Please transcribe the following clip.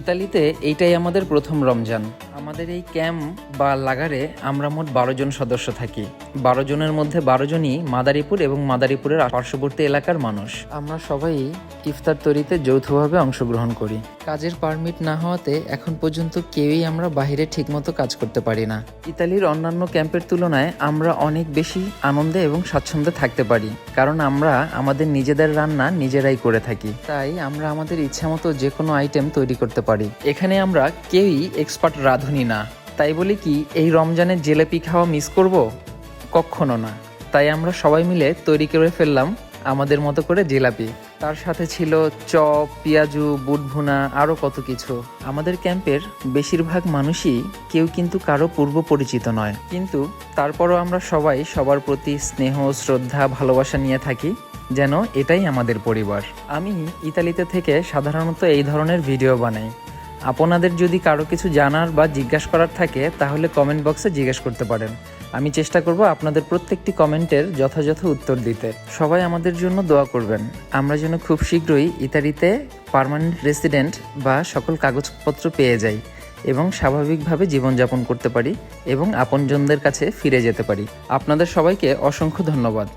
ইতালিতে এইটাই আমাদের প্রথম রমজান। আমাদের এই ক্যাম্প বা লাগারে আমরা মোট 12 জন সদস্য থাকি। 12 জনের মধ্যে 12 জনই মাদারীপুর এবং মাদারীপুরের পার্শ্ববর্তী এলাকার মানুষ। আমরা সবাই ইফতার তৈরিতে যৌথভাবে অংশগ্রহণ করি। কাজের পারমিট না হওয়াতে এখন পর্যন্ত কেউই আমরা বাইরে ঠিকমতো কাজ করতে পারি না। ইতালির অন্যান্য ক্যাম্পের তুলনায় আমরা অনেক বেশি আনন্দে এবং স্বাচ্ছন্দ্যে থাকতে পারি, কারণ আমরা আমাদের নিজেদের রান্না নিজেরাই করে থাকি। তাই আমরা আমাদের ইচ্ছামতো যে কোনো আইটেম তৈরি করতে পারি। এখানে আমরা কেউই এক্সপার্ট রাঁধুনি না। তাই বলি কি এই রমজানে জিলাপি খাওয়া মিস করব? কখনো না। তাই আমরা সবাই মিলে তৈরি করে ফেললাম আমাদের মতো করে জিলাপি। তার সাথে ছিল চপ, পেঁয়াজু, বুট ভুনা, আরও কত কিছু। আমাদের ক্যাম্পের বেশিরভাগ মানুষই কেউ কিন্তু কারো পূর্ব পরিচিত নয়, কিন্তু তারপরও আমরা সবাই সবার প্রতি স্নেহ, শ্রদ্ধা, ভালোবাসা নিয়ে থাকি, যেন এটাই আমাদের পরিবার। আমি ইতালিতে থেকে সাধারণত এই ধরনের ভিডিও বানাই। আপনাদের যদি কারো কিছু জানার বা জিজ্ঞাসা করার থাকে তাহলে কমেন্ট বক্সে জিজ্ঞেস করতে পারেন। আমি চেষ্টা করব আপনাদের প্রত্যেকটি কমেন্টের যথাযথ উত্তর দিতে। সবাই আমাদের জন্য দোয়া করবেন, আমরা যেন খুব শীঘ্রই ইতালিতে পার্মানেন্ট রেসিডেন্ট বা সকল কাগজপত্র পেয়ে যাই এবং স্বাভাবিকভাবে জীবনযাপন করতে পারি এবং আপনজনদের কাছে ফিরে যেতে পারি। আপনাদের সবাইকে অসংখ্য ধন্যবাদ।